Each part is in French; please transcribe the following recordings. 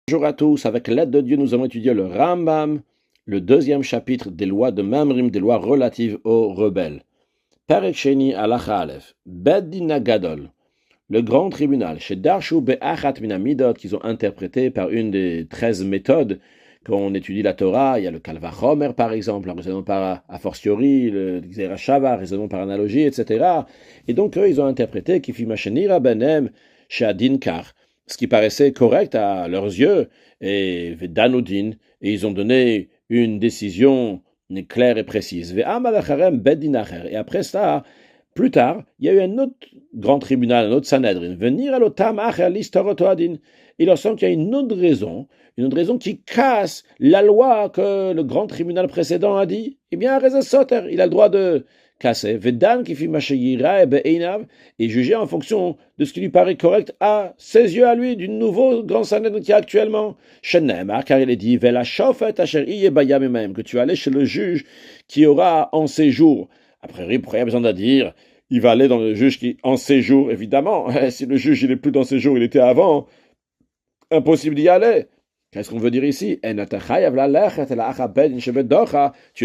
Bonjour à tous, avec l'aide de Dieu, nous allons étudier le Rambam, le deuxième chapitre des lois de Mamrim, des lois relatives aux rebelles. Perek Sheni Halacha Aleph, Bed Din Gadol, le grand tribunal, chez Darshu Be'achat Minamidot, qu'ils ont interprété par une des 13 méthodes. Quand on étudie la Torah, il y a le Kalvachomer par exemple, le raisonnement par a fortiori, le Xerashava, raisonnement par analogie, etc. Et donc eux, ils ont interprété Kifimachenira Benem Shadin Kar, ce qui paraissait correct à leurs yeux, et Vedanoudin, et ils ont donné une décision claire et précise. Et après ça, plus tard, il y a eu un autre grand tribunal, un autre Sanhedrin, venir à l'otam acher listorotoadin. Il leur semble qu'il y a une autre raison qui casse la loi que le grand tribunal précédent a dit. Eh bien, Reza Soter, il a le droit de casser. Vedan qui fit machayira et juger en fonction de ce qui lui paraît correct à ses yeux à lui, du nouveau grand Sanhedrin qui est actuellement. Shenem, car il est dit, Vela shofet asher même que tu allais chez le juge qui aura en séjour. Après, pourquoi il y a besoin de dire, il va aller dans le juge qui en séjour, évidemment. Si le juge il est plus dans séjour, il était avant, impossible d'y aller. Qu'est-ce qu'on veut dire ici? Tu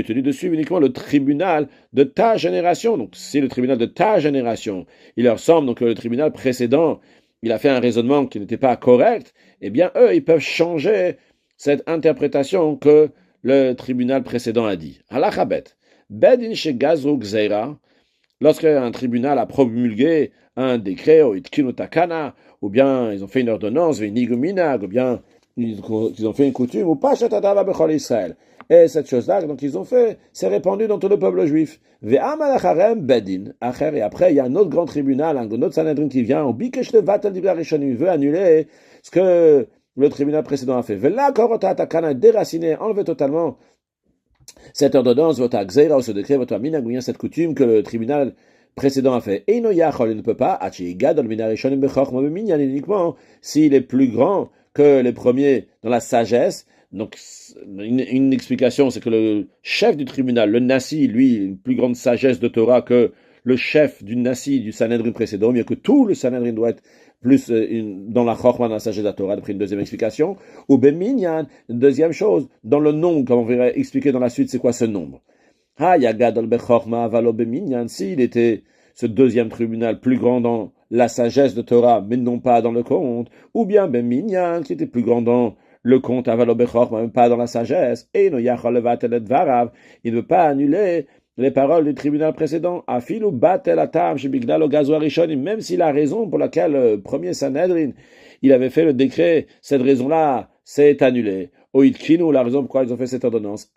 es tenu de suivre uniquement le tribunal de ta génération. Donc, si le tribunal de ta génération, il leur semble donc que le tribunal précédent, il a fait un raisonnement qui n'était pas correct, eh bien, eux, ils peuvent changer cette interprétation que le tribunal précédent a dit. Halachabet. Bedin shegazru gzeira, lorsqu'un tribunal a promulgué un décret, ou bien ils ont fait une ordonnance, ou bien ils ont fait une coutume, ou pas Israël. Et cette chose-là, donc ils ont fait, c'est répandu dans tout le peuple juif. Et après, il y a un autre grand tribunal, un autre Sanhedrin qui vient, il veut annuler ce que le tribunal précédent a fait. Déraciner, enlever totalement cette ordonnance, votre xéra, ce décret, votre minagouien, cette coutume que le tribunal précédent a fait. Et il ne peut pas, uniquement s'il est plus grand que les premiers dans la sagesse. Donc, une explication, c'est que le chef du tribunal, le Nassi, lui, une plus grande sagesse de Torah que le chef du Nassi, du Sanhedrin précédent, bien que tout le Sanhedrin doit être plus dans la Chorma, dans la sagesse de la Torah, d'après une deuxième explication. Ou Beminyan, une deuxième chose, dans le nombre, comme on verra expliquer dans la suite, c'est quoi ce nombre? S'il était ce deuxième tribunal plus grand dans la sagesse de Torah, mais non pas dans le compte, ou bien Beminyan, qui était plus grand dans le compte, même pas dans la sagesse, et il ne veut pas annuler les paroles du tribunal précédent, même s'il a raison pour laquelle le premier Sanhedrin, il avait fait le décret, cette raison-là, c'est annulé. La raison pourquoi ils ont fait cette ordonnance.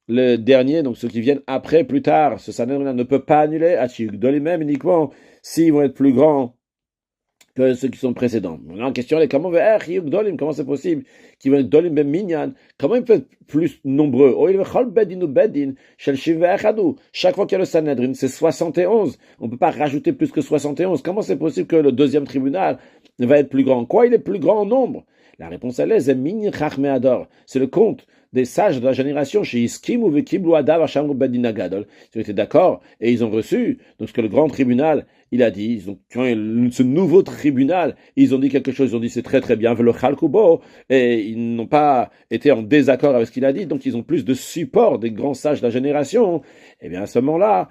Le dernier, donc ceux qui viennent après, plus tard, ce Sanhedrin ne peut pas annuler, même uniquement s'ils vont être plus grands que ceux qui sont précédents. La question est comment c'est possible qu'ils vont être dolim ben minyan? Comment ils peuvent être plus nombreux? Chaque fois qu'il y a le Sanhedrin, c'est 71. On ne peut pas rajouter plus que 71. Comment c'est possible que le deuxième tribunal va être plus grand? Quoi, il est plus grand en nombre? La réponse elle est c'est le compte des sages de la génération chez Iskim ou Vekiblu Adav Hasham Bedin Gadol. Ils ont été d'accord et ils ont reçu donc ce que le grand tribunal il a dit. Ils ont, ce nouveau tribunal, ils ont dit quelque chose, ils ont dit c'est très très bien, le Chalkubo, et ils n'ont pas été en désaccord avec ce qu'il a dit, donc ils ont plus de support des grands sages de la génération. Et bien à ce moment-là,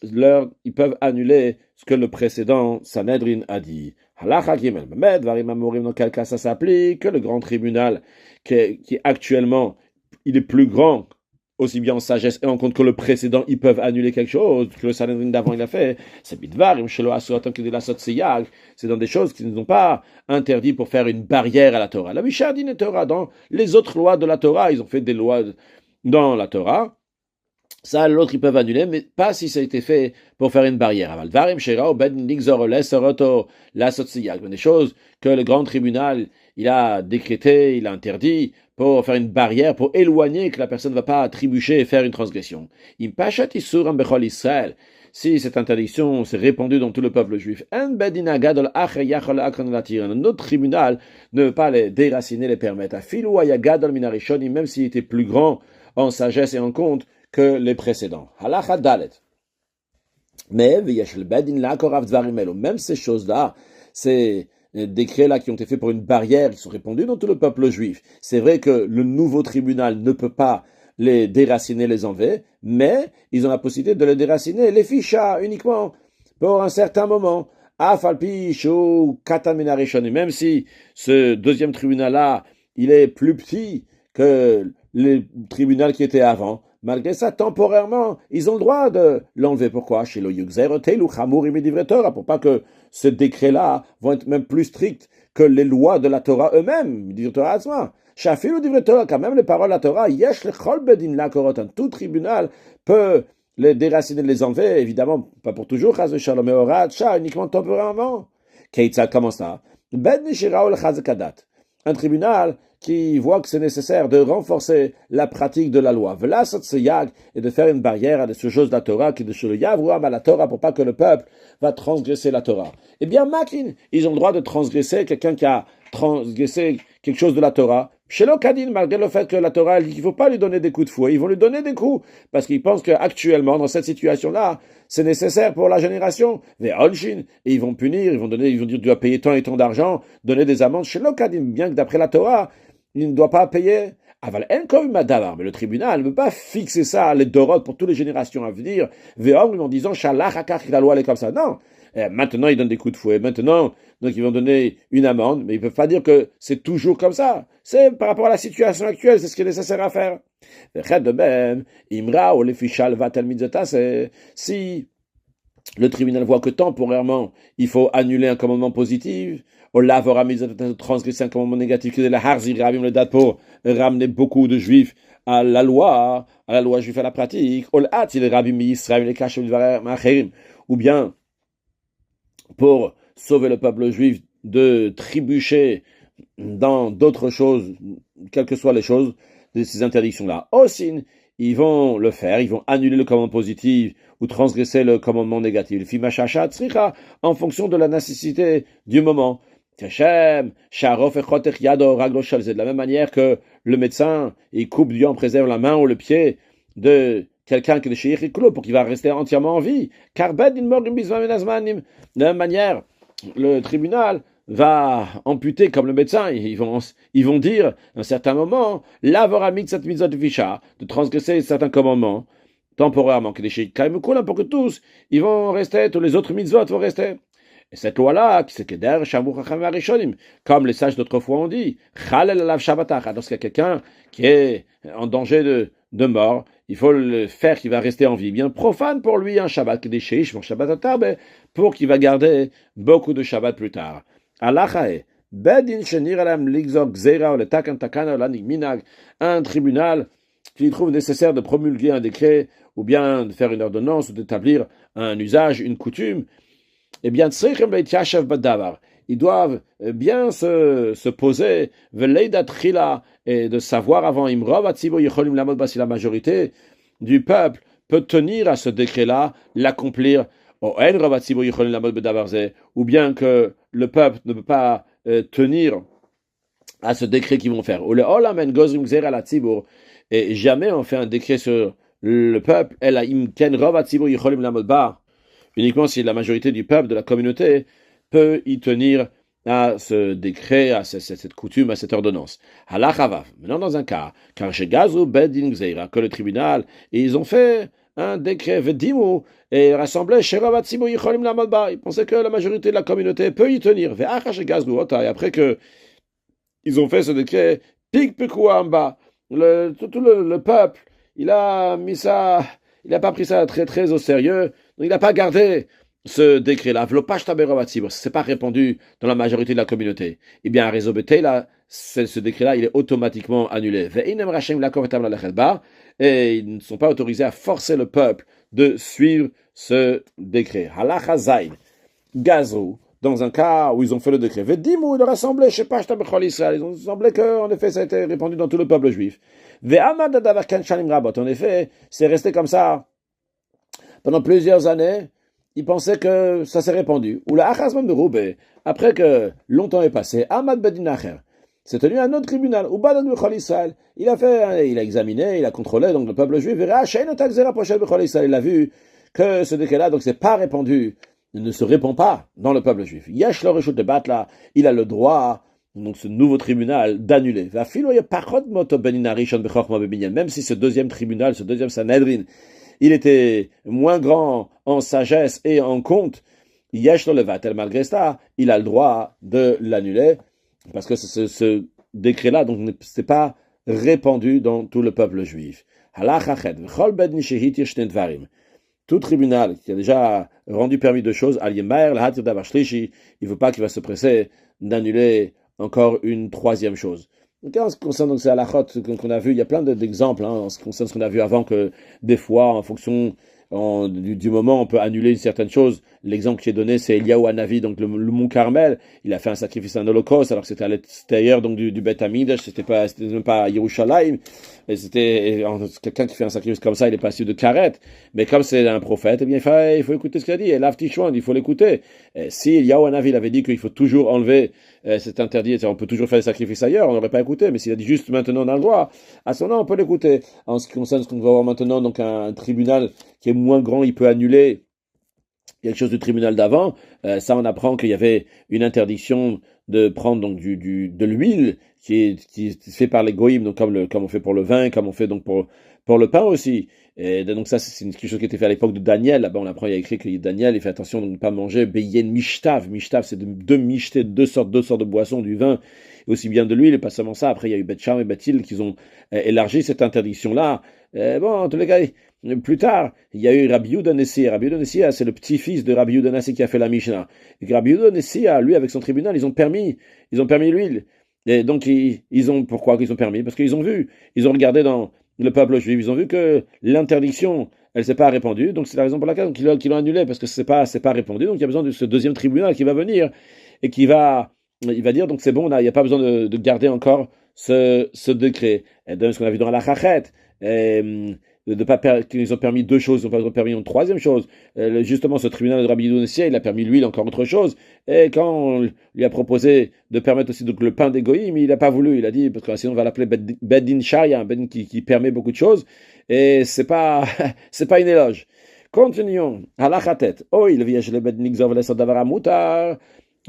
ils peuvent annuler ce que le précédent Sanhedrin a dit. Halacha Gimel Mehmed, Varim Amorim, dans quel cas ça s'applique, que le grand tribunal qui actuellement, il est plus grand, aussi bien en sagesse et en compte que le précédent, ils peuvent annuler quelque chose que le Sanhedrin d'avant il a fait. C'est Bidvarim, Shelo Asuatam Kedelasot Siyag. C'est dans des choses qui ne sont pas interdits pour faire une barrière à la Torah. La Mishardin et Torah, dans les autres lois de la Torah, ils ont fait des lois dans la Torah. Ça, l'autre, ils peuvent annuler, mais pas si ça a été fait pour faire une barrière. Des choses que le grand tribunal, il a décrété, il a interdit pour faire une barrière, pour éloigner que la personne ne va pas trébucher et faire une transgression. Si cette interdiction s'est répandue dans tout le peuple juif, un autre tribunal ne veut pas les déraciner, les permettre. Même s'il était plus grand en sagesse et en compte que les précédents. Halacha Dalet. Mais, même ces choses-là, c'est décrets-là qui ont été faits pour une barrière, qui sont répandus dans tout le peuple juif. C'est vrai que le nouveau tribunal ne peut pas les déraciner, les enlever, mais ils ont la possibilité de les déraciner, les fichas, uniquement pour un certain moment. Afalpi, Shou, Katan Menarishon, même si ce deuxième tribunal-là, il est plus petit que le tribunal qui était avant, malgré ça, temporairement, ils ont le droit de l'enlever. Pourquoi? Chez le Yugzer, Teilu, Chamour, Imedivre Torah, pour pas que ce décret-là vont être même plus stricts que les lois de la Torah eux-mêmes, Divre Torah Asma. Shafil ou Divre Torah, quand même les paroles de la Torah, Yesh le Chol Bedin la Korotan, tout tribunal peut les déraciner, les enlever, évidemment, pas pour toujours, Chaz Shalom, mais Orad, uniquement temporairement. Keitza, comment ça? Ben Nishiraol Chazakadat. Un tribunal qui voit que c'est nécessaire de renforcer la pratique de la loi. Et de faire une barrière à des choses de la Torah, qui de le yavouam à la Torah, pour pas que le peuple va transgresser la Torah. Eh bien, Makin, ils ont le droit de transgresser quelqu'un qui a transgressé quelque chose de la Torah. Chez l'Okadin, malgré le fait que la Torah dit qu'il ne faut pas lui donner des coups de fouet, ils vont lui donner des coups, parce qu'ils pensent qu'actuellement, dans cette situation-là, c'est nécessaire pour la génération. Et ils vont punir, ils vont dire tu dois payer tant et tant d'argent, donner des amendes. Chez l'Okadin, bien que d'après la Torah, il ne doit pas payer. Mais le tribunal ne peut pas fixer ça, les dorotes, pour toutes les générations à venir, en disant la loi elle est comme ça. Non. Maintenant, ils donnent des coups de fouet. Maintenant, donc ils vont donner une amende, mais ils ne peuvent pas dire que c'est toujours comme ça. C'est par rapport à la situation actuelle, c'est ce qui est nécessaire à faire. De même, Imra ou les fichal vatel mitzvota, c'est si le tribunal voit que temporairement, il faut annuler un commandement positif, ou l'avora mitzvota, transgresser un commandement négatif, que la harzir rabim le date pour ramener beaucoup de juifs à la loi juive à la pratique, ou bien pour sauver le peuple juif de trébucher dans d'autres choses, quelles que soient les choses, de ces interdictions-là. Aussi, ils vont le faire, ils vont annuler le commandement positif ou transgresser le commandement négatif. En fonction de la nécessité du moment. C'est de la même manière que le médecin, il coupe Dieu en préserve la main ou le pied de quelqu'un qui est chez Yechiklo pour qu'il va rester entièrement en vie. Car de la même manière, le tribunal va amputer comme le médecin. Ils vont dire, à un certain moment, de transgresser certains commandements, temporairement, pour que tous, ils vont rester, tous les autres mitzvot vont rester. Et cette loi-là, qui c'est Keder, Shamur, Chacham, Arishonim, comme les sages d'autrefois ont dit, Chalel alav Shabbatach, lorsqu'il y a quelqu'un qui est en danger de mort, il faut le faire qu'il va rester en vie. Bien profane pour lui un Shabbat, des Sheish, pour Shabbat Atarbe, pour qu'il va garder beaucoup de Shabbat plus tard. Alachae, Bedin Shenir Alam Ligzok Zera, le Takan Takana, l'Anig Minag, un tribunal qui trouve nécessaire de promulguer un décret, ou bien de faire une ordonnance, ou d'établir un usage, une coutume. Eh bien, ils doivent bien se poser, et de savoir avant, si la majorité du peuple peut tenir à ce décret-là, l'accomplir, ou bien que le peuple ne peut pas tenir à ce décret qu'ils vont faire. Et jamais on fait un décret sur le peuple, uniquement si la majorité du peuple, de la communauté, peut y tenir à ce décret, à cette coutume, à cette ordonnance. Maintenant, dans un cas, car chez Gazou, Bedin Gzeira, que le tribunal, ils ont fait un décret, Vedimu, et rassemblé chez Ravatsibo Yicholim Lamadba. Ils pensaient que la majorité de la communauté peut y tenir. Et après que ils ont fait ce décret, Pik Pekuamba, tout le peuple, il a mis ça, il n'a pas pris ça très très au sérieux. Donc, il n'a pas gardé ce décret-là. C'est pas répandu dans la majorité de la communauté. Eh bien, là, ce décret-là, il est automatiquement annulé. Et ils ne sont pas autorisés à forcer le peuple de suivre ce décret. Halacha Zayn, Gazou, dans un cas où ils ont fait le décret, Vedimu, il a rassemblé, je sais pas, ils ont semblé qu'en effet, ça a été répandu dans tout le peuple juif. En effet, c'est resté comme ça pendant plusieurs années. Ils pensaient que ça s'est répandu. Ou la Achazman Beroube, après que longtemps est passé, Ahmad Bedin Acher s'est tenu à un autre tribunal. Ou Badan Bechol Israël, il a examiné, il a contrôlé donc le peuple juif. Il a vu que ce décret-là, donc c'est pas répandu ne se répand pas dans le peuple juif. Yesh lo reshut lebatla, il a le droit, donc ce nouveau tribunal, d'annuler. Même si ce deuxième tribunal, ce deuxième Sanhedrin, il était moins grand en sagesse et en compte, Yesh lo levatel, malgré ça, il a le droit de l'annuler, parce que ce décret-là, donc, c'est pas répandu dans tout le peuple juif. Tout tribunal qui a déjà rendu permis de choses, il ne veut pas qu'il va se presser d'annuler encore une troisième chose. Donc, en ce qui concerne donc, ces halachot qu'on a vu, il y a plein d'exemples en ce qui concerne ce qu'on a vu avant, que des fois, en fonction du moment, on peut annuler une certaine chose. L'exemple qui est donné, c'est Eliyahu Hanavi, donc le mont Carmel. Il a fait un sacrifice, un holocauste, alors que c'était à l'extérieur donc du Beth Amikdash, c'était même pas à Yerushalayim. Et c'était quelqu'un qui fait un sacrifice comme ça, il est pas sûr de karet. Mais comme c'est un prophète, eh bien il faut écouter ce qu'il a dit. Et l'Avtishwan, il faut l'écouter. Si Eliyahu Hanavi avait dit qu'il faut toujours enlever c'est interdit, on peut toujours faire des sacrifices ailleurs, on n'aurait pas écouté, mais s'il a dit juste maintenant on a le droit, à ce moment on peut l'écouter. En ce qui concerne ce qu'on va voir maintenant, donc un tribunal qui est moins grand, il peut annuler quelque chose du tribunal d'avant. Ça, on apprend qu'il y avait une interdiction de prendre donc de l'huile qui est fait par les goïms, donc comme on fait pour le vin, comme on fait donc pour le pain aussi. Et donc ça, c'est quelque chose qui était fait à l'époque de Daniel. Là-bas, on apprend, il y a écrit que Daniel, il fait attention de ne pas manger beyen mishtav. Mishtav, c'est de micheter deux sortes de boissons, du vin, et aussi bien de l'huile, et pas seulement ça. Après, il y a eu Bet Sham et Bet Hillel qui ont élargi cette interdiction-là. Bon, en tous les cas, plus tard, il y a eu Rabbi Yehuda Nessia. Rabbi Yehuda Nessia, c'est le petit-fils de Rabbi Yehuda Nassi qui a fait la Mishnah. Et Rabbi Yehuda Nessia, lui, avec son tribunal, ils ont permis l'huile. Et donc, pourquoi qu'ils ont permis? Parce qu'ils ont vu, ils ont regardé dans le peuple juif, ils ont vu que l'interdiction, elle s'est pas répandue, donc c'est la raison pour laquelle ils l'ont annulé, parce que c'est pas répandu, donc il y a besoin de ce deuxième tribunal qui va venir, et il va dire, donc c'est bon, il n'y a pas besoin de garder encore ce décret. Et de ce qu'on a vu dans la Chachet, qu'ils ont permis deux choses, ils n'ont pas permis une troisième chose. Justement, ce tribunal de Rabbi Yehuda Nessia, il a permis l'huile, encore autre chose. Et quand on lui a proposé de permettre aussi donc, le pain des goïms, il n'a pas voulu. Il a dit, parce que sinon on va l'appeler Bedin Sharia, un Bedin qui permet beaucoup de choses. Et c'est pas une éloge. Continuons. Halachatet. Oh, il vient chez le Bedin Xov Davar Mutar.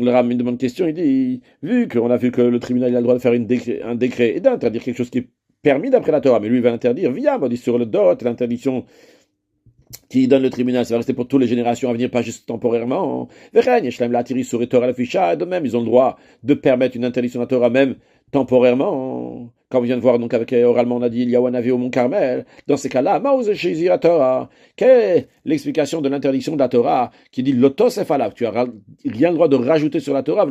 Le Ram me demande une question, il dit, vu qu'on a vu que le tribunal il a le droit de faire un décret et d'interdire quelque chose qui est permis d'après la Torah, mais lui il va l'interdire, on dit sur le dot, l'interdiction qui donne le tribunal, ça va rester pour toutes les générations à venir, pas juste temporairement. De même, ils ont le droit de permettre une interdiction de la Torah même temporairement. Comme on vient de voir, donc avec oralement, on a dit il y a Hanavi au Mont Carmel. Dans ces cas-là, la Torah. Quelle est l'explication de l'interdiction de la Torah qui dit l'otosefalav? Tu n'as rien le droit de rajouter sur la Torah,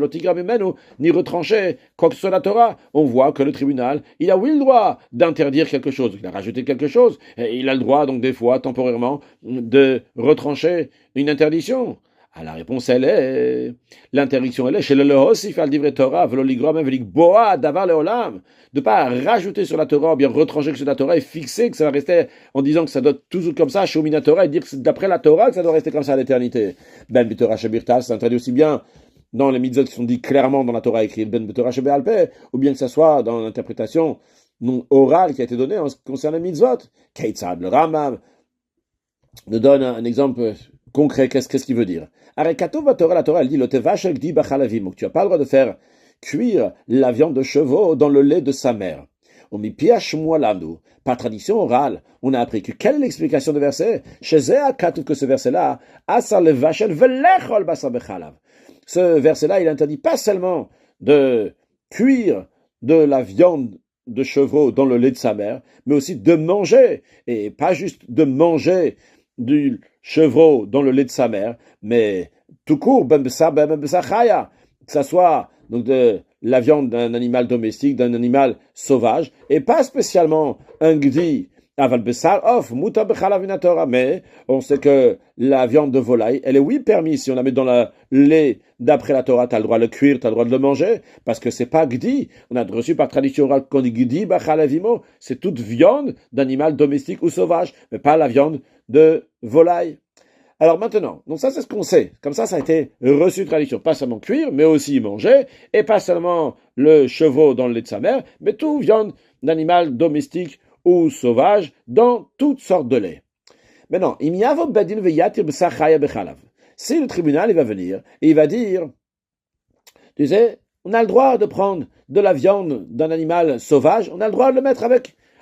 ni retrancher quoi que ce soit la Torah. On voit que le tribunal, il a oui le droit d'interdire quelque chose. Il a rajouté quelque chose. Et il a le droit, donc des fois, temporairement, de retrancher une interdiction. Ah, la réponse, elle est, l'interdiction, elle est, chez le Lehossi, fait le livre Torah, veloligram, velik boa, davar leolam, de pas rajouter sur la Torah, ou bien retrancher que sur la Torah et fixer que ça va rester en disant que ça doit toujours comme ça, chez Omina Torah, et dire que c'est d'après la Torah que ça doit rester comme ça à l'éternité. Ben Torah Shebirta, c'est interdit aussi bien dans les mitzvot qui sont dit clairement dans la Torah écrite, Ben Torah Shebealpeh, ou bien que ça soit dans l'interprétation non orale qui a été donnée en ce qui concerne les mitzvot. Keitzad, le Rambam, nous donne un exemple concret, qu'est-ce qu'il veut dire? La Torah, elle dit, tu n'as pas le droit de faire cuire la viande de chevaux dans le lait de sa mère. Par tradition orale, on a appris que quelle est l'explication de verset? Que ce verset-là, ce verset-là, il interdit pas seulement de cuire de la viande de chevaux dans le lait de sa mère, mais aussi de manger, et pas juste de manger du chevreau dans le lait de sa mère, mais tout court, que ça soit donc de la viande d'un animal domestique, d'un animal sauvage, et pas spécialement un gdi, mais on sait que la viande de volaille, elle est oui permise si on la met dans le lait d'après la Torah, tu as le droit de le cuire, tu as le droit de le manger, parce que c'est pas gdi. On a reçu par tradition orale qu'on dit gdi, c'est toute viande d'animal domestique ou sauvage, mais pas la viande de volaille. Alors maintenant, donc ça c'est ce qu'on sait. Comme ça a été reçu de tradition. Pas seulement cuire, mais aussi manger, et pas seulement le chevreau dans le lait de sa mère, mais tout viande d'animal domestique ou sauvage dans toutes sortes de lait. Maintenant, Si le tribunal, il va venir, et il va dire, tu sais, on a le droit de prendre de la viande d'un animal sauvage, on a le droit de le mettre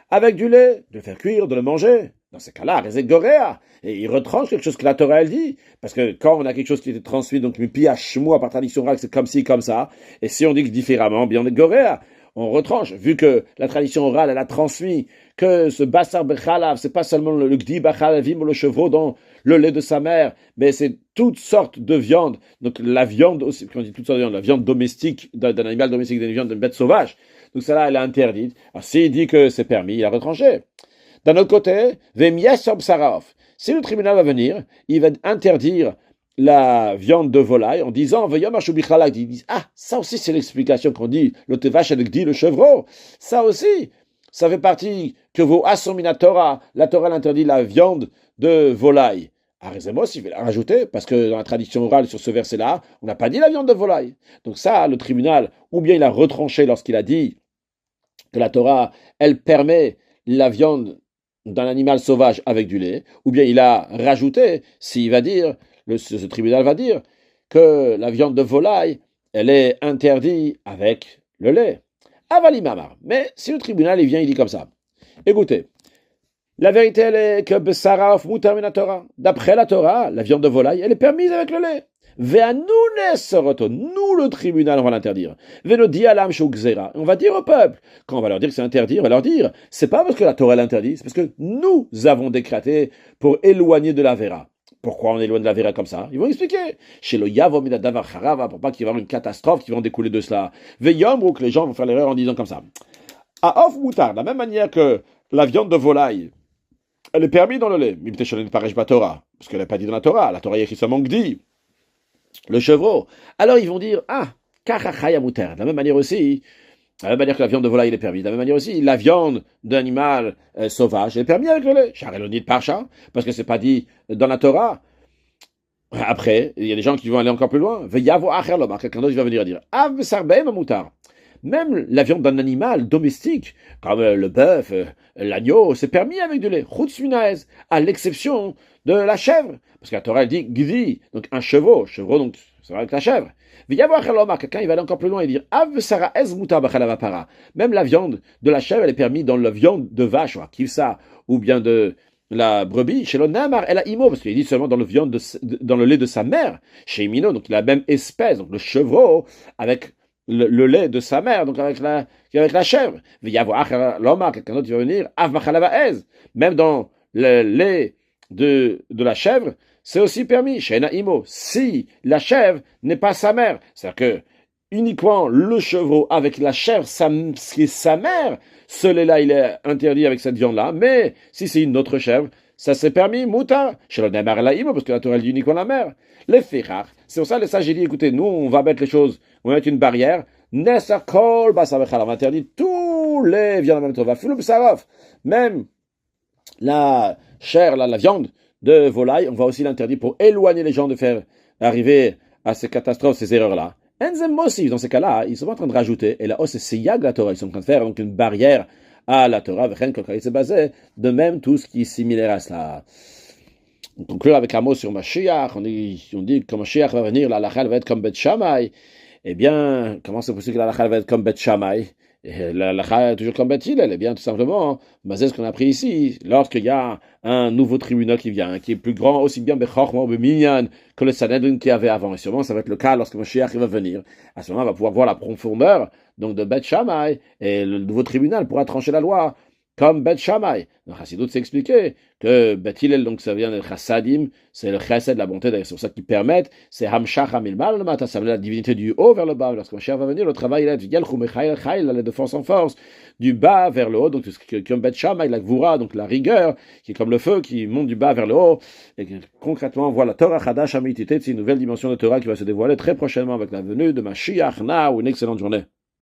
avec du lait, de le faire cuire, de le manger. Dans ces cas-là, Rezek Goréa. Et il retranche quelque chose que la Torah, elle dit. Parce que quand on a quelque chose qui était transmis, donc, mi à shmua, par tradition orale, c'est comme ci, comme ça. Et si on dit que différemment, bien on est Goréa. On retranche, vu que la tradition orale, elle a transmis que ce bassar bechalav, c'est pas seulement le gdi bachalavim ou le chevreau dans le lait de sa mère, mais c'est toutes sortes de viande. Donc la viande aussi, quand on dit toutes sortes de viande, la viande domestique d'un animal domestique, d'une viande d'une bête sauvage. Donc celle-là, elle est interdite. Alors s'il dit que c'est permis, il a retranché. D'un autre côté, vemiesob saraf. Si le tribunal va venir, il va interdire la viande de volaille en disant ils disent ah, ça aussi c'est l'explication qu'on dit le tevash avec dit le chevreau, ça aussi ça fait partie que vos assomina Torah, la Torah l'interdit la viande de volaille. Arizemos, il va la rajouter parce que dans la tradition orale sur ce verset là on n'a pas dit la viande de volaille, donc ça le tribunal ou bien il a retranché lorsqu'il a dit que la Torah elle permet la viande d'un animal sauvage avec du lait, ou bien il a rajouté s'il va dire ce tribunal va dire que la viande de volaille, elle est interdite avec le lait. Avalimamar. Mais si le tribunal il vient, il dit comme ça. Écoutez, la vérité elle est que Besaraf mutar min Torah. D'après la Torah, la viande de volaille, elle est permise avec le lait. Nous le tribunal, on va l'interdire. On va dire au peuple, quand on va leur dire que c'est interdit, on va leur dire, c'est pas parce que la Torah l'interdit, c'est parce que nous avons décrété pour éloigner de la vera. Pourquoi on éloigne de la vera comme ça? Ils vont expliquer. Chez le Yavom et Davar Harava, pour pas qu'il y ait une catastrophe qui va en découler de cela. Veyom, ou que les gens vont faire l'erreur en disant comme ça. À Off Moutar, de la même manière que la viande de volaille, elle est permise dans le lait. Torah, parce qu'elle n'est pas dit dans la Torah. La Torah, il y a écrit seulement dit le chevreau. Alors ils vont dire, ah, Kachachaya Moutar. De la même manière aussi, de la même manière que la viande de volaille est permise, de la même manière aussi, la viande d'animal sauvage est permise avec le lait. Charelonit Parcha, parce que c'est pas dit dans la Torah. Après, il y a des gens qui vont aller encore plus loin. Veyavo Acherlom, quelqu'un d'autre qui va venir à dire, Av Sarbeim Moutar. Même la viande d'un animal domestique, comme le bœuf, l'agneau, c'est permis avec du lait. Chutz minaez, à l'exception de la chèvre. Parce que la Torah elle dit gdi, donc un chevreau donc c'est vrai avec la chèvre. Quelqu'un il va aller encore plus loin et dire même la viande de la chèvre elle est permise dans la viande de vache, ou bien de la brebis, chez l'onamar, elle a imo, parce qu'il dit seulement dans dans le lait de sa mère, chez Mino, donc la même espèce, donc le chevreau avec le lait de sa mère, donc avec la chèvre. Quelqu'un d'autre va venir, même dans le lait de la chèvre, c'est aussi permis. Si la chèvre n'est pas sa mère, c'est-à-dire que uniquement le chevreau avec la chèvre, qui est sa mère, ce lait-là, il est interdit avec cette viande-là. Mais si c'est une autre chèvre, ça c'est permis, mouta. Parce que la Torah dit uniquement la mère. Les fichar, c'est pour ça les sages, j'ai dit, écoutez, nous, on va mettre les choses, on va mettre une barrière. Nessa kol basavechal, on va interdire tous les viandes de Tova. Même la chair, la viande de volaille, on va aussi l'interdire pour éloigner les gens de faire arriver à ces catastrophes, ces erreurs-là. Enzem aussi, dans ces cas-là, ils sont en train de rajouter, et là, c'est siyag la Torah, ils sont en train de faire donc une barrière à la Torah, de même tout ce qui est similaire à cela. On conclut avec un mot sur Mashiach, on dit que quand Mashiach va venir, la halakha va être comme Bet Shammai. Eh bien, comment c'est possible que la halakha va être comme Bet Shammai? La halakha est toujours comme Bet Hillel. Eh bien, tout simplement, c'est ce qu'on a appris ici. Lorsqu'il y a un nouveau tribunal qui vient, qui est plus grand, aussi bien Bechorma ou Minyan que le Sanhedrin qu'il y avait avant. Et sûrement, ça va être le cas lorsque Mashiach va venir. À ce moment, on va pouvoir voir la profondeur donc de Bet Shammai, et le nouveau tribunal pourra trancher la loi comme Bet Shammai. Dans Chassidut, c'est expliqué que Bet Hillel, donc ça vient de Chassadim, c'est le chesed, la bonté, d'ailleurs, c'est pour ça qu'ils permettent, c'est Hamshach Hamilmal, ça veut dire la divinité du haut vers le bas. Lorsque Mashiach va venir, le travail, il est de force en force, du bas vers le haut, donc comme Bet Shammai, la Gvura, donc la rigueur, qui est comme le feu, qui monte du bas vers le haut, et concrètement, voilà, Torah Chadash Amitité, c'est une nouvelle dimension de Torah qui va se dévoiler très prochainement avec la venue de Mashiach, ou une excellente journée.